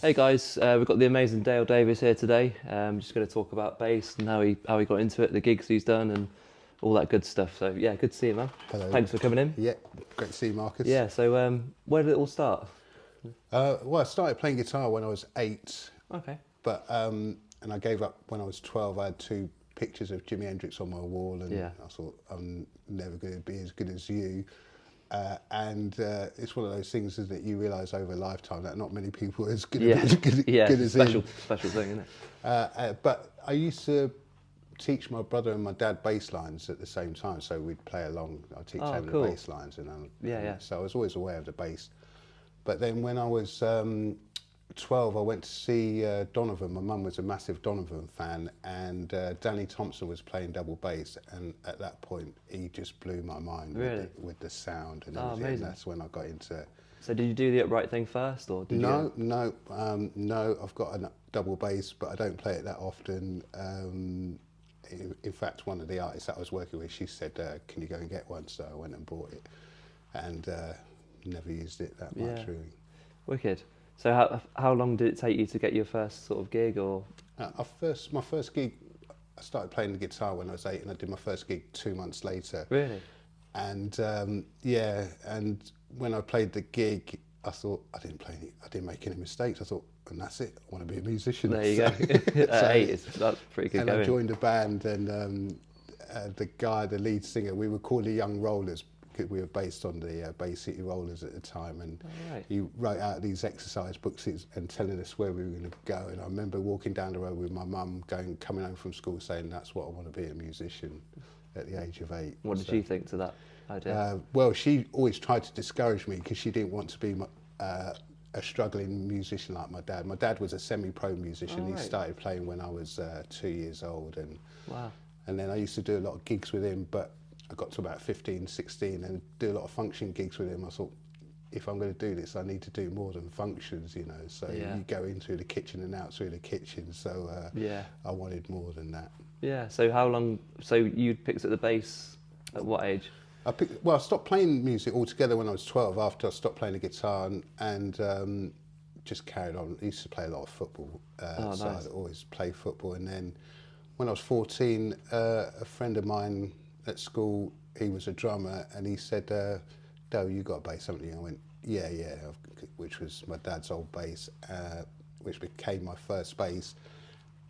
Hey guys, we've got the amazing Dale Davis here today. Just going to talk about bass and how he got into it, the gigs he's done, and all that good stuff. So yeah, good to see you, man. Hello. Thanks for coming in. Yeah, great to see you, Marcus. Yeah. So where did it all start? Well, I started playing guitar when I was 8, Okay. but and I gave up when I was 12. I had two pictures of Jimi Hendrix on my wall, and Yeah. I thought I'm never going to be as good as you. And it's one of those things that you realise over a lifetime that not many people are as good, Yeah. as good, Yeah. good as him. Special thing, isn't it? But I used to teach my brother and my dad bass lines at the same time, so we'd play along. I'd teach Oh, them the cool. bass lines, Yeah. Yeah. so I was always aware of the bass. But then when I was 12, I went to see Donovan. My mum was a massive Donovan fan, and Danny Thompson was playing double bass. And at that point, he just blew my mind Really? with the sound and Oh, everything. amazing. And that's when I got into. So did you do the upright thing first, or did you? No. I've got a double bass, but I don't play it that often. In fact, one of the artists that I was working with, she said, "Can you go and get one?" So I went and bought it, and never used it that much Yeah. really. Wicked. So how long did it take you to get your first sort of gig, or? My first gig, I started playing the guitar when I was 8, and I did my first gig 2 months later. Really? And and when I played the gig, I thought I didn't make any mistakes. I thought, and that's it. I want to be a musician. There you go. At 8, that's pretty good And going. I joined a band, and the lead singer, we were called the Young Rollers because we were based on the Bay City Rollers at the time, and Right. he wrote out these exercise books and telling us where we were going to go. And I remember walking down the road with my mum, coming home from school, saying, "That's what I want to be, a musician," at the age of 8. What did she think to that idea? Well, she always tried to discourage me because she didn't want to be a struggling musician like my dad. My dad was a semi-pro musician. Oh, He right. started playing when I was 2 years old, Wow. and then I used to do a lot of gigs with him, but I got to about 15, 16 and do a lot of function gigs with him. I thought, if I'm going to do this, I need to do more than functions, So Yeah. you go in through the kitchen and out through the kitchen. So Yeah. I wanted more than that. Yeah. So how long? So you picked up the bass at what age? I stopped playing music altogether when I was 12 after I stopped playing the guitar and just carried on. I used to play a lot of football, Oh, so nice. I'd always play football. And then when I was 14, a friend of mine at school, he was a drummer, and he said, "Dale, you got a bass, haven't you?" I went, yeah, which was my dad's old bass, which became my first bass.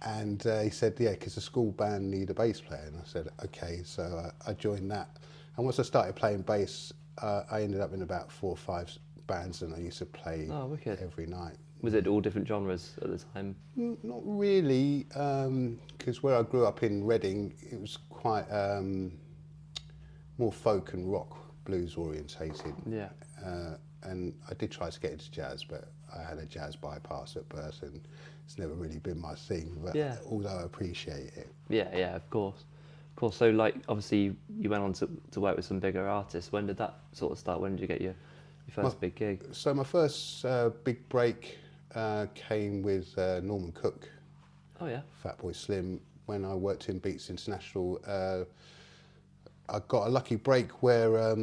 And he said, yeah, because the school band need a bass player. And I said, okay. So I joined that. And once I started playing bass, I ended up in about 4 or 5 bands, and I used to play Oh, wicked. every night. Was it all different genres at the time? Not really, because where I grew up in Reading, it was quite more folk and rock blues orientated. Yeah. And I did try to get into jazz, but I had a jazz bypass at birth, and it's never really been my thing. But Yeah. although I appreciate it. Yeah. Yeah. Of course. Of course. So like, obviously, you went on to work with some bigger artists. When did that sort of start? When did you get your first big gig? So my first big break came with Norman Cook, Oh yeah. Fatboy Slim. When I worked in Beats International, I got a lucky break where I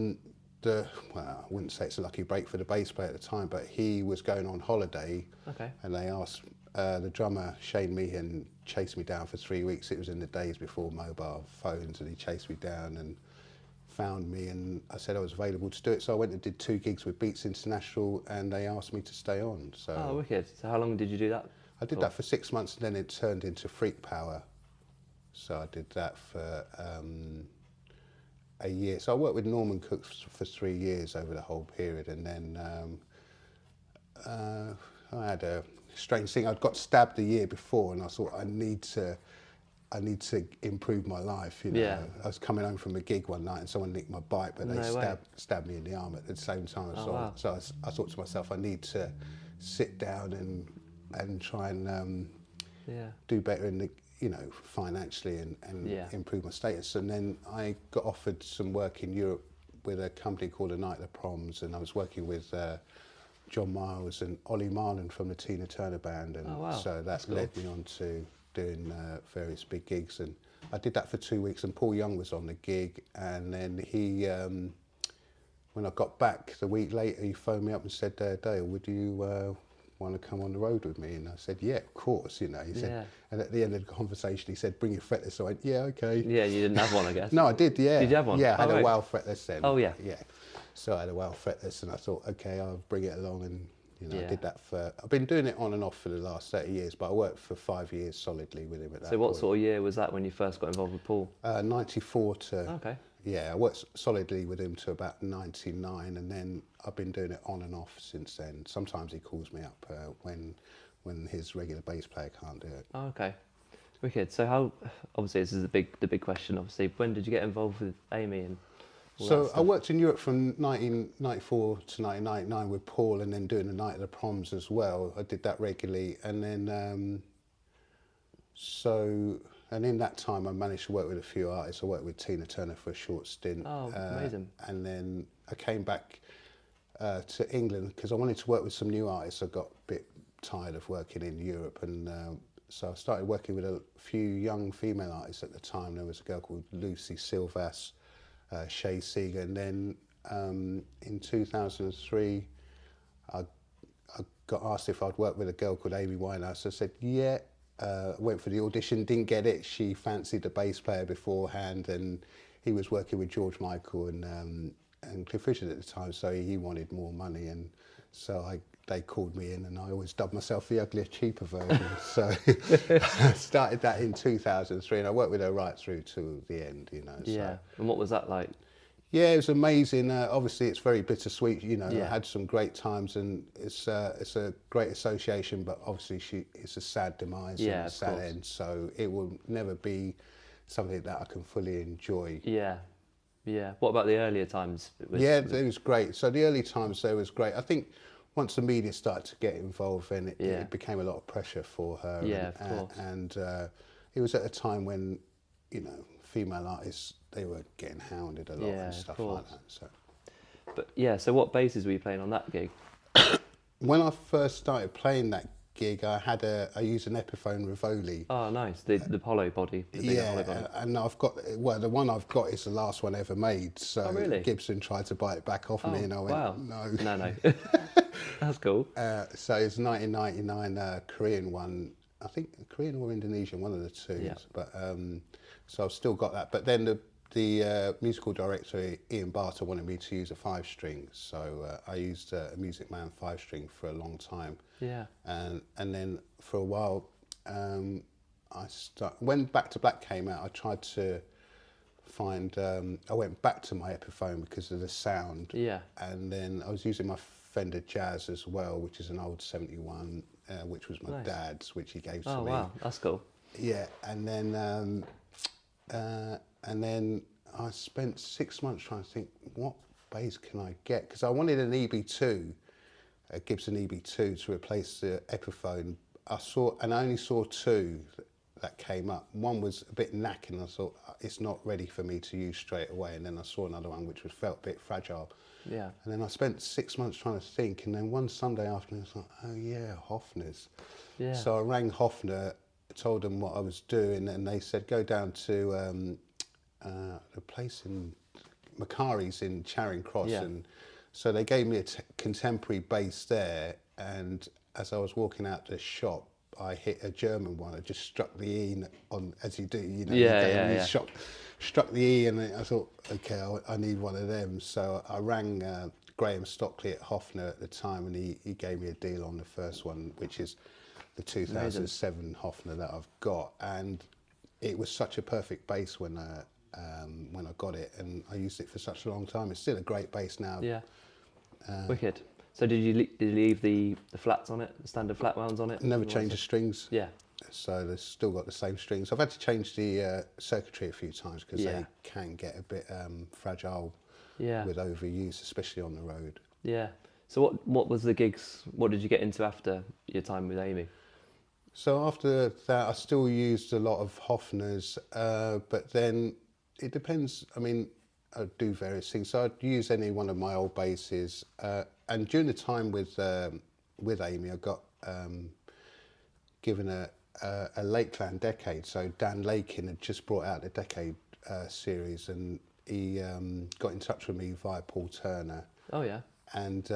wouldn't say it's a lucky break for the bass player at the time, but he was going on holiday, Okay. and they asked the drummer Shane Meehan chased me down for 3 weeks. It was in the days before mobile phones, and he chased me down and found me, and I said I was available to do it. So I went and did 2 gigs with Beats International, and they asked me to stay on. So Oh, wicked. So how long did you do that? I did that for 6 months, and then it turned into Freak Power. So I did that for a year. So I worked with Norman Cook for 3 years over the whole period, and then I had a strange thing. I'd got stabbed the year before, and I thought I need to improve my life. Yeah. I was coming home from a gig one night, and someone nicked my bike, but they No way. stabbed me in the arm at the same time. Oh, wow. So I thought to myself, I need to sit down and try and Yeah. do better in the financially and Yeah. improve my status. And then I got offered some work in Europe with a company called The Night of the Proms, and I was working with John Miles and Ollie Marlin from the Tina Turner band, and Oh, wow. so that That's cool. led me on to doing various big gigs. And I did that for 2 weeks, and Paul Young was on the gig, and then he when I got back the week later, he phoned me up and said, Dale, would you want to come on the road with me? And I said, yeah, of course, you know. He said, Yeah. and at the end of the conversation, he said, bring your fretless. So I went, yeah, okay. Yeah, you didn't have one, I guess. No, I did, yeah. Did you have one? Yeah, I had Oh, a right. WOW fretless then. Oh, yeah. Yeah. So I had a WOW fretless, and I thought, okay, I'll bring it along. And, you know, I Yeah. did that I've been doing it on and off for the last 30 years, but I worked for 5 years solidly with him at that So what point. sort of year was that when you first got involved with Paul? 94 to... Okay. Yeah, I worked solidly with him to about 99, and then I've been doing it on and off since then. Sometimes he calls me up when his regular bass player can't do it. Oh, okay. Wicked. So how, obviously this is the big question, obviously. When did you get involved with Amy and all that So stuff? I worked in Europe from 1994 to 1999 with Paul, and then doing the Night of the Proms as well. I did that regularly, and then and in that time I managed to work with a few artists. I worked with Tina Turner for a short stint. Oh, amazing. And then I came back to England because I wanted to work with some new artists. I got a bit tired of working in Europe, and so I started working with a few young female artists at the time. There was a girl called Lucy Silvas, Shay Seeger, and then in 2003 I got asked if I'd work with a girl called Amy Winehouse. I said, yeah. Went for the audition, didn't get it. She fancied the bass player beforehand, and he was working with George Michael and Cliff Richard at the time, so he wanted more money, and so they called me in, and I always dubbed myself the uglier, cheaper version. So I started that in 2003, and I worked with her right through to the end, you know. Yeah. So. And what was that like? Yeah, it was amazing. Obviously, it's very bittersweet. You know, Yeah. I had some great times, and it's a great association. But obviously, it's a sad demise Yeah, and a of sad course. end. So it will never be something that I can fully enjoy. Yeah. Yeah. What about the earlier times? Yeah, it was great. So the early times there was great. I think once the media started to get involved, then Yeah. it became a lot of pressure for her. Yeah, of course. And it was at a time when, you know, female artists, they were getting hounded a lot Yeah, and of stuff course. like that. So. But yeah, so what basses were you playing on that gig? When I first started playing that gig, I used an Epiphone Rivoli. Oh, nice. The hollow body. The bigger hollow body. And the one I've got is the last one ever made. So Oh, really? Gibson tried to buy it back off me, and I went, wow. no. No. That's cool. So it's 1999 Korean one. I think Korean or Indonesian, one of the two. Yeah. But so I've still got that. But then the musical director Ian Barter wanted me to use a 5-string, so I used a Music Man 5-string for a long time. Yeah. And then for a while, when Back to Black came out, I tried to find. I went back to my Epiphone because of the sound. Yeah. And then I was using my Fender Jazz as well, which is an old 71, which was my Nice. dad's, which he gave to Oh, me. wow. That's cool. Yeah, and then I spent 6 months trying to think, what bass can I get? Because I wanted an EB2, a Gibson EB2 to replace the Epiphone. I only saw two that came up. One was a bit knacking. I thought it's not ready for me to use straight away. And then I saw another one which felt a bit fragile. Yeah. And then I spent 6 months trying to think. And then one Sunday afternoon, I was like, oh yeah, Hofner's. Yeah. So I rang Hofner, told them what I was doing, and they said go down to the place in Macari's in Charing Cross. Yeah. And so they gave me a contemporary bass there, and as I was walking out the shop, I hit a German one. I just struck the E on, as you do, you know. Yeah. Struck the E, and I thought, okay, I need one of them. So I rang Graham Stockley at Hofner at the time, and he gave me a deal on the first one, which is the 2007 Hofner that I've got. And it was such a perfect bass when I got it, and I used it for such a long time. It's still a great bass now. Yeah. Wicked. So did you leave the flats on it, the standard flat wounds on it? Never changed the strings. Yeah. So they've still got the same strings. I've had to change the circuitry a few times because Yeah. they can get a bit fragile Yeah. with overuse, especially on the road. Yeah. So what was the gigs? What did you get into after your time with Amy? So after that, I still used a lot of Hofners, but then it depends. I mean, I do various things. So I'd use any one of my old basses, and during the time with Amy, I got given a Lakeland Decade. So Dan Lakin had just brought out the Decade series, and he got in touch with me via Paul Turner. Oh yeah. And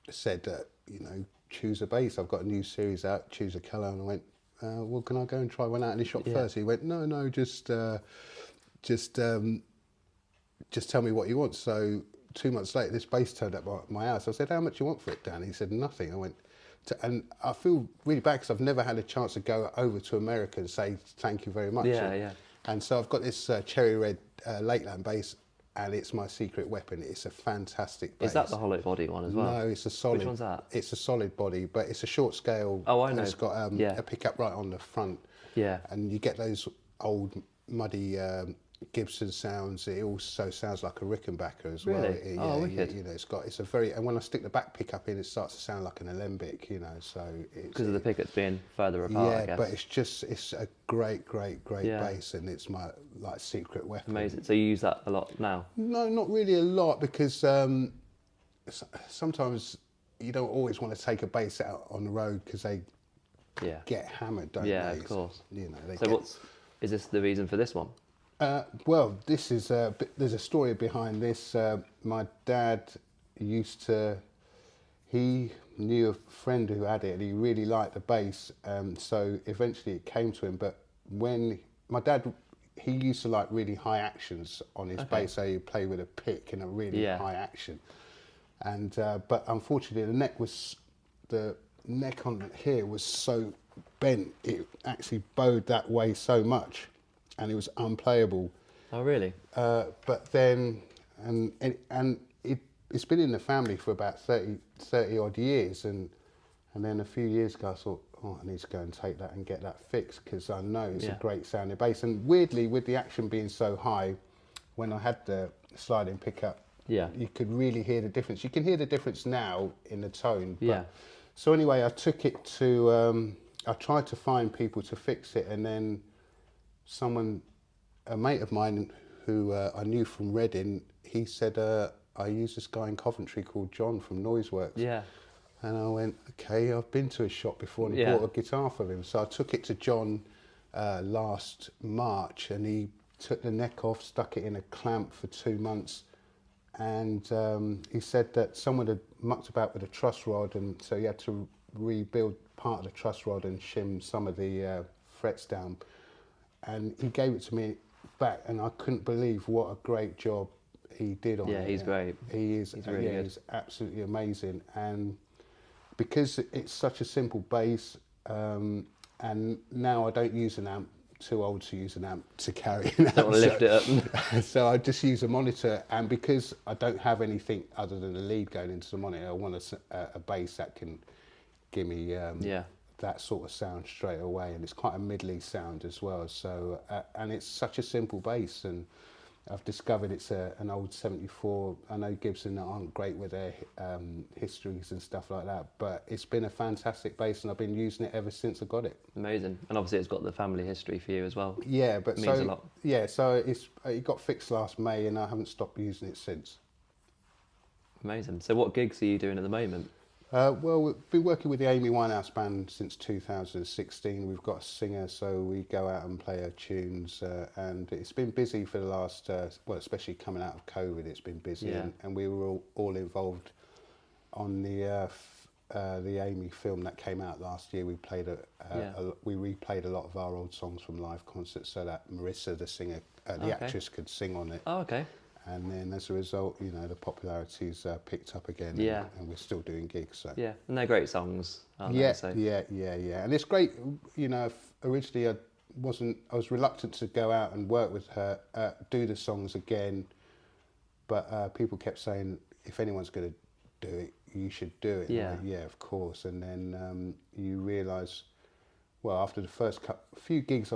said that, you know, choose a bass. I've got a new series out, choose a colour. And I went, well, can I go and try one out in the shop Yeah. first? He went, no, just tell me what you want. So 2 months later, this bass turned up at my house. I said, how much do you want for it, Dan? He said, nothing. I went, and I feel really bad because I've never had a chance to go over to America and say thank you very much. Yeah, yeah. And so I've got this cherry red Lakeland bass, and it's my secret weapon. It's a fantastic bass. Is that the hollow body one as well? No, it's a solid. Which one's that? It's a solid body, but it's a short scale. Oh, I and know. it's got Yeah. a pickup right on the front. Yeah. And you get those old muddy Gibson sounds. It also sounds like a Rickenbacker as well. Really? Yeah, Oh, wicked. you know, it's a very, and when I stick the back pickup in, it starts to sound like an alembic, you know. So Because of the pickups being further apart, I yeah, guess. but it's a great Yeah. bass, and it's my like secret weapon. Amazing. So you use that a lot now? No, not really a lot, because sometimes you don't always want to take a bass out on the road because they Yeah. get hammered, don't Yeah, they? of course. You know, they So get, is this the reason for this one? well, this is there's a story behind this. My dad he knew a friend who had it, and he really liked the bass. So eventually it came to him. But when my dad, he used to like really high actions on his bass, so he'd play with a pick and a really high action. And but unfortunately, the neck on here was so bent, it actually bowed that way so much, and it was unplayable. Oh, really? But then, it's been in the family for about 30 odd years, and then a few years ago I thought, oh, I need to go and take that and get that fixed, because I know it's a great sounding bass. And weirdly, with the action being so high, when I had the sliding pickup, you could really hear the difference. You can hear the difference now in the tone. But, so anyway, I took it to, I tried to find people to fix it, and then a mate of mine who I knew from Reading, he said, I use this guy in Coventry called John from Noiseworks. Yeah. And I went, okay, I've been to his shop before, and he bought a guitar for him. So I took it to John last March, and he took the neck off, stuck it in a clamp for 2 months, and he said that someone had mucked about with a truss rod, and so he had to rebuild part of the truss rod and shim some of the frets down. And he gave it to me back, and I couldn't believe what a great job he did on it. Yeah, he's great. He's really good. He's absolutely amazing. And because it's such a simple bass, and now I don't use an amp, too old to use an amp to carry an amp. Don't want to lift it up. So I just use a monitor, and because I don't have anything other than a lead going into the monitor, I want a bass that can give me that sort of sound straight away, and it's quite a middly sound as well. So and it's such a simple bass, and I've discovered it's an old 74. I know Gibson aren't great with their histories and stuff like that, but it's been a fantastic bass, and I've been using it ever since I got it. Amazing. And obviously it's got the family history for you as well. Yeah, but it means a lot. Yeah, so it got fixed last May, and I haven't stopped using it since. Amazing. So what gigs are you doing at the moment? Well, we've been working with the Amy Winehouse band since 2016. We've got a singer, so we go out and play our tunes, and it's been busy for the last, well, especially coming out of COVID, it's been busy, and we were all involved on the Amy film that came out last year. We played we replayed a lot of our old songs from live concerts, so that Marissa, the singer, the actress, could sing on it. Oh, okay. And then as a result, you know, the popularity's picked up again, and we're still doing gigs. So. Yeah, and they're great songs, aren't they? So. Yeah. And it's great, you know, originally I was reluctant to go out and work with her, do the songs again, but people kept saying, if anyone's going to do it, you should do it. Yeah. Like, yeah, of course. And then you realise, well, after the first few gigs, I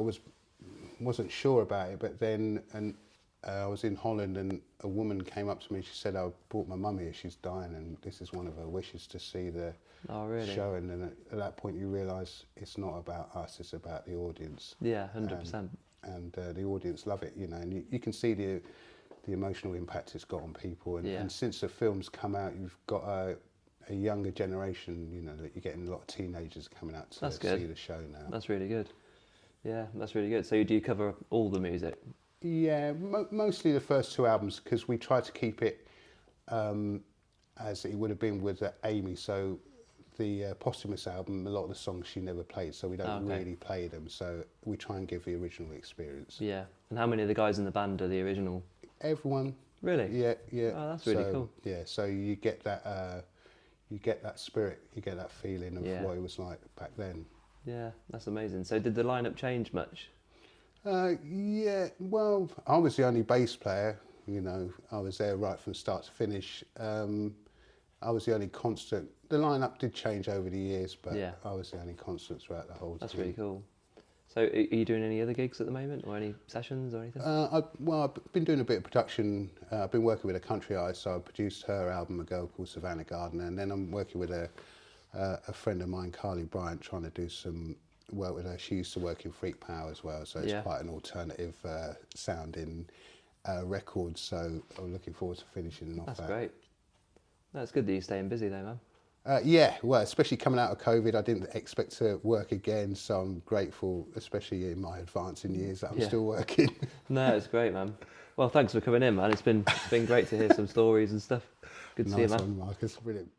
wasn't sure about it, but then, I was in Holland, and a woman came up to me. She said, I brought my mum here, she's dying, and this is one of her wishes, to see the show. And then at that point you realise it's not about us, it's about the audience. Yeah, 100%. And the audience love it, you know, and you can see the emotional impact it's got on people. And since the film's come out, you've got a younger generation, you know, that you're getting a lot of teenagers coming out to see the show now. That's really good. Yeah, that's really good. So do you cover all the music? Yeah, mostly the first two albums, because we tried to keep it as it would have been with Amy. So the posthumous album, a lot of the songs she never played, so we don't Okay. really play them. So we try and give the original experience. Yeah. And how many of the guys in the band are the original? Everyone. Really? Yeah, yeah. Oh, that's really cool. Yeah, so you get that spirit, you get that feeling of Yeah. what it was like back then. Yeah, that's amazing. So did the lineup change much? Yeah, well, I was the only bass player, you know, I was there right from start to finish. I was the only constant. The lineup did change over the years, but Yeah. I was the only constant throughout the whole That's thing. really cool. So are you doing any other gigs at the moment, or any sessions or anything? I've been doing a bit of production. I've been working with a country artist, so I produced her album, a girl called Savannah Gardner, and then I'm working with a friend of mine, Carly Bryant, trying to do some work with her. She used to work in Freak Power as well, so it's Yeah. quite an alternative sounding record. So I'm looking forward to finishing off That's that. great. That's good that you're staying busy though, man. Yeah, well, especially coming out of COVID, I didn't expect to work again, so I'm grateful, especially in my advancing years, that I'm Yeah. still working. No, it's great, man. Well, thanks for coming in, man. It's been great to hear some stories and stuff. Good to see you, Nice man. one, Marcus. Brilliant.